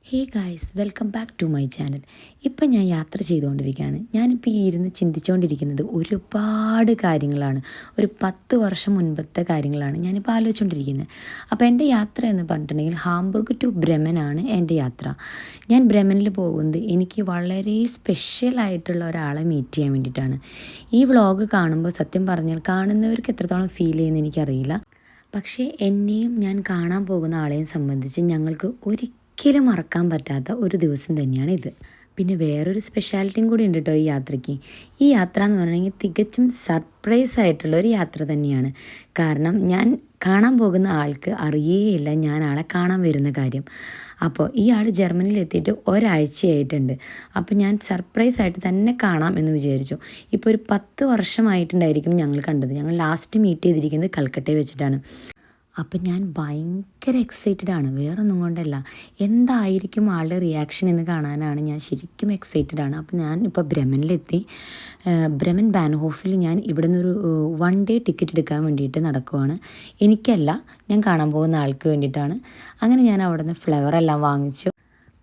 Hey guys, welcome back to my channel. ഇപ്പം ഞാൻ യാത്ര ചെയ്തുകൊണ്ടിരിക്കുകയാണ്. ഞാനിപ്പോൾ ഈ ഇരുന്ന് ചിന്തിച്ചുകൊണ്ടിരിക്കുന്നത് ഒരുപാട് കാര്യങ്ങളാണ്. ഒരു 10 വർഷം മുൻപത്തെ കാര്യങ്ങളാണ് ഞാനിപ്പോൾ ആലോചിച്ചുകൊണ്ടിരിക്കുന്നത്. അപ്പോൾ എൻ്റെ യാത്ര എന്ന് പറഞ്ഞിട്ടുണ്ടെങ്കിൽ ഹാംബുർഗ് ടു ബ്രെമനാണ് എൻ്റെ യാത്ര. ഞാൻ ബ്രെമനിൽ പോകുന്നത് എനിക്ക് വളരെ സ്പെഷ്യലായിട്ടുള്ള ഒരാളെ മീറ്റ് ചെയ്യാൻ വേണ്ടിയിട്ടാണ്. ഈ വ്ളോഗ് കാണുമ്പോൾ സത്യം പറഞ്ഞാൽ കാണുന്നവർക്ക് എത്രത്തോളം ഫീൽ ചെയ്യുമെന്ന് എനിക്കറിയില്ല. പക്ഷേ എന്നെയും ഞാൻ കാണാൻ പോകുന്ന ആളെയും സംബന്ധിച്ച് ഞങ്ങൾക്ക് ഒരിക്കലും മറക്കാൻ പറ്റാത്ത ഒരു ദിവസം തന്നെയാണ് ഇത്. പിന്നെ വേറൊരു സ്പെഷ്യാലിറ്റിയും കൂടി ഉണ്ട് കേട്ടോ ഈ യാത്രയ്ക്ക്. ഈ യാത്ര എന്ന് പറഞ്ഞെങ്കിൽ തികച്ചും സർപ്രൈസ് ആയിട്ടുള്ള ഒരു യാത്ര തന്നെയാണ്. കാരണം ഞാൻ കാണാൻ പോകുന്ന ആൾക്ക് അറിയേയില്ല ഞാൻ ആളെ കാണാൻ വരുന്ന കാര്യം. അപ്പോൾ ഈ ആൾ ജർമ്മനിയിൽ എത്തിയിട്ട് ഒരാഴ്ചയായിട്ടുണ്ട്. അപ്പോൾ ഞാൻ സർപ്രൈസ് ആയിട്ട് തന്നെ കാണാം എന്ന് വിചാരിച്ചു. ഇപ്പോൾ ഒരു 10 വർഷമായിട്ടുണ്ടായിരിക്കും ഞങ്ങൾ കണ്ടത്. ഞങ്ങൾ ലാസ്റ്റ് മീറ്റ് ചെയ്തിരിക്കുന്നത് കൽക്കട്ടയിൽ വെച്ചിട്ടാണ്. അപ്പം ഞാൻ ഭയങ്കര എക്സൈറ്റഡ് ആണ്, വേറൊന്നും കൊണ്ടല്ല. എന്തായിരിക്കും ആളുടെ റിയാക്ഷൻ എന്ന് കാണാനാണ് ഞാൻ ശരിക്കും എക്സൈറ്റഡ് ആണ്. അപ്പോൾ ഞാൻ ഇപ്പോൾ ബ്രെമനിലെത്തി. ബ്രെമൻ ബാൻഹോഫിൽ ഞാൻ ഇവിടെ നിന്നൊരു 1 ഡേ ടിക്കറ്റ് എടുക്കാൻ വേണ്ടിയിട്ട് നടക്കുവാണ്. എനിക്കല്ല, ഞാൻ കാണാൻ പോകുന്ന ആൾക്ക് വേണ്ടിയിട്ടാണ്. അങ്ങനെ ഞാൻ അവിടെ നിന്ന് ഫ്ലവറെല്ലാം വാങ്ങിച്ചു.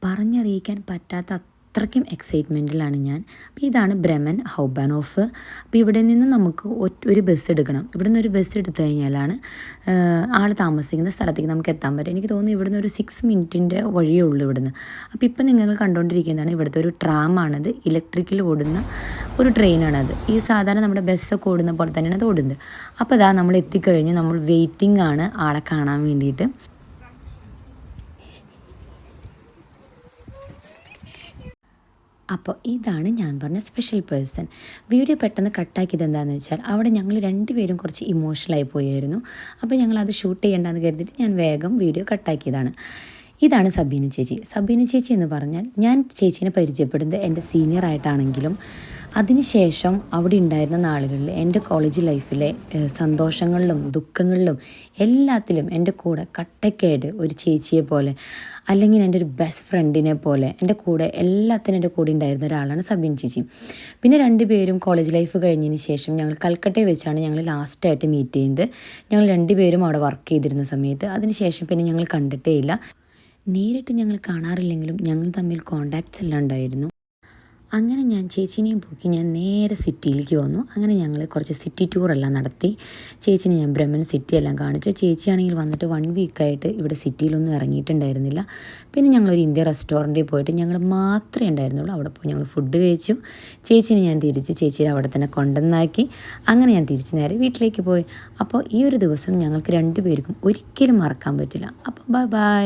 പറഞ്ഞറിയിക്കാൻ പറ്റാത്ത അത്രയ്ക്കും എക്സൈറ്റ്മെൻറ്റിലാണ് ഞാൻ. അപ്പോൾ ഇതാണ് ബ്രെമൻ ഹൗബാൻഹോഫ്. അപ്പോൾ ഇവിടെ നിന്ന് നമുക്ക് ഒരു ബസ് എടുക്കണം. ഇവിടെ നിന്ന് ഒരു ബസ് എടുത്തു കഴിഞ്ഞാലാണ് ആൾ താമസിക്കുന്ന സ്ഥലത്തേക്ക് നമുക്ക് എത്താൻ പറ്റും. എനിക്ക് തോന്നുന്നു ഇവിടെ നിന്ന് ഒരു 6 മിനിറ്റിൻ്റെ വഴിയേ ഉള്ളൂ ഇവിടുന്ന്. അപ്പോൾ ഇപ്പം നിങ്ങൾ കണ്ടുകൊണ്ടിരിക്കുന്നതാണ് ഇവിടുത്തെ ഒരു ട്രാമാണത്. ഇലക്ട്രിക്കിൽ ഓടുന്ന ഒരു ട്രെയിനാണത്. ഈ സാധാരണ നമ്മുടെ ബസ്സൊക്കെ ഓടുന്ന പോലെ തന്നെയാണ് അത് ഓടുന്നത്. അപ്പോൾ അതാ നമ്മൾ എത്തിക്കഴിഞ്ഞ് നമ്മൾ വെയിറ്റിംഗ് ആണ് ആളെ കാണാൻ വേണ്ടിയിട്ട്. അപ്പോൾ ഇതാണ് ഞാൻ പറഞ്ഞ സ്പെഷ്യൽ പേഴ്സൺ. വീഡിയോ പെട്ടെന്ന് കട്ടാക്കിയത് എന്താണെന്ന് വെച്ചാൽ അവിടെ ഞങ്ങൾ 2 പേരും കുറച്ച് ഇമോഷണലായി പോയായിരുന്നു. അപ്പോൾ ഞങ്ങളത് ഷൂട്ട് ചെയ്യേണ്ടെന്ന് കരുതിയിട്ട് ഞാൻ വേഗം വീഡിയോ കട്ടാക്കിയതാണ്. ഇതാണ് സബീന ചേച്ചി. സബീന ചേച്ചി എന്ന് പറഞ്ഞാൽ ഞാൻ ചേച്ചീനെ പരിചയപ്പെടുന്നത് എൻ്റെ സീനിയറായിട്ടാണെങ്കിലും അതിനുശേഷം അവിടെ ഉണ്ടായിരുന്ന നാളുകളിൽ എൻ്റെ കോളേജ് ലൈഫിലെ സന്തോഷങ്ങളിലും ദുഃഖങ്ങളിലും എല്ലാത്തിലും എൻ്റെ കൂടെ കട്ടയ്ക്കായിട്ട് ഒരു ചേച്ചിയെ പോലെ, അല്ലെങ്കിൽ എൻ്റെ ഒരു ബെസ്റ്റ് ഫ്രണ്ടിനെ പോലെ എൻ്റെ കൂടെ എല്ലാത്തിനും എൻ്റെ കൂടെ ഉണ്ടായിരുന്ന ഒരാളാണ് സബീന ചേച്ചി. പിന്നെ 2 പേരും കോളേജ് ലൈഫ് കഴിഞ്ഞതിന് ശേഷം ഞങ്ങൾ കൽക്കട്ടയിൽ വെച്ചാണ് ഞങ്ങൾ ലാസ്റ്റായിട്ട് മീറ്റ് ചെയ്യുന്നത്. ഞങ്ങൾ 2 പേരും അവിടെ വർക്ക് ചെയ്തിരുന്ന സമയത്ത്. അതിനുശേഷം പിന്നെ ഞങ്ങൾ കണ്ടിട്ടേ ഇല്ല. നേരിട്ട് ഞങ്ങൾ കാണാറില്ലെങ്കിലും ഞങ്ങൾ തമ്മിൽ കോണ്ടാക്ട്സ് എല്ലാം ഉണ്ടായിരുന്നു. അങ്ങനെ ഞാൻ ചേച്ചീനെയും പോക്കി ഞാൻ നേരെ സിറ്റിയിലേക്ക് വന്നു. അങ്ങനെ ഞങ്ങൾ കുറച്ച് സിറ്റി ടൂറെല്ലാം നടത്തി. ചേച്ചിനെ ഞാൻ ബ്രെമൻ സിറ്റി എല്ലാം കാണിച്ചു. ചേച്ചിയാണെങ്കിൽ വന്നിട്ട് 1 വീക്കായിട്ട് ഇവിടെ സിറ്റിയിലൊന്നും ഇറങ്ങിയിട്ടുണ്ടായിരുന്നില്ല. പിന്നെ ഞങ്ങളൊരു ഇന്ത്യ റെസ്റ്റോറൻറ്റിൽ പോയിട്ട് ഞങ്ങൾ മാത്രമേ ഉണ്ടായിരുന്നുള്ളൂ. അവിടെ പോയി ഞങ്ങൾ ഫുഡ് കഴിച്ചു. ചേച്ചിനെ ഞാൻ തിരിച്ച് ചേച്ചിയെ അവിടെ തന്നെ കൊണ്ടുവന്നാക്കി. അങ്ങനെ ഞാൻ തിരിച്ച് നേരെ വീട്ടിലേക്ക് പോയി. അപ്പോൾ ഈ ഒരു ദിവസം ഞങ്ങൾക്ക് 2 പേർക്കും ഒരിക്കലും മറക്കാൻ പറ്റില്ല. അപ്പോൾ ബൈ ബൈ.